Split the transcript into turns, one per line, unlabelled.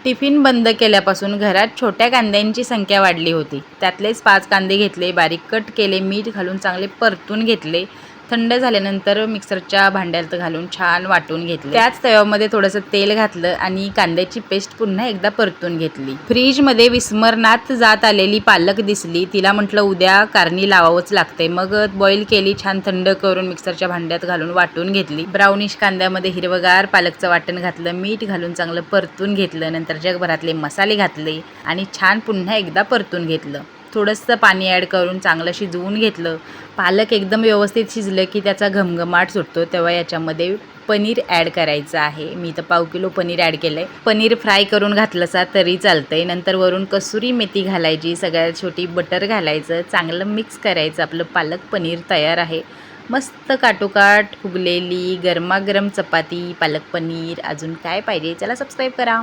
Tiffin बंद केल्यापासून घरात छोट्या कांद्यांची संख्या वाढली होती. त्यातलेच 5 कांदे घेतले, बारीक कट केले, मीठ घालून चांगले परतून घेतले. थंड झाल्यानंतर मिक्सरच्या भांड्यात घालून छान वाटून घेतले. त्याच तव्यामध्ये थोडंसं तेल घातलं आणि कांद्याची पेस्ट पुन्हा एकदा परतून घेतली. फ्रीजमध्ये विस्मरणात जात आलेली पालक दिसली. तिला म्हटलं उद्या कारणी लावावंच लागते. मग बॉईल केली, छान थंड करून मिक्सरच्या भांड्यात घालून वाटून घेतली. ब्राउनिश कांद्यामध्ये हिरवगार पालकचं वाटण घातलं, मीठ घालून चांगलं परतून घेतलं. नंतर जगभरातले मसाले घातले आणि छान पुन्हा एकदा परतून घेतलं. थोडंसं पाणी ॲड करून चांगलं शिजवून घेतलं. पालक एकदम व्यवस्थित शिजलं की त्याचा घमघमाट सुटतो. तेव्हा याच्यामध्ये पनीर ॲड करायचं आहे. मी तर 1/4 किलो पनीर ॲड केलं आहे. पनीर फ्राय करून घातलंसा तरी चालतंय. नंतर वरून कसुरी मेथी घालायची, सगळ्यात छोटी बटर घालायचं, चांगलं मिक्स करायचं. आपलं पालक पनीर तयार आहे. मस्त काटोकाट फुगलेली गरमागरम चपाती, पालक पनीर. अजून काय पाहिजे? चला सबस्क्राईब करा.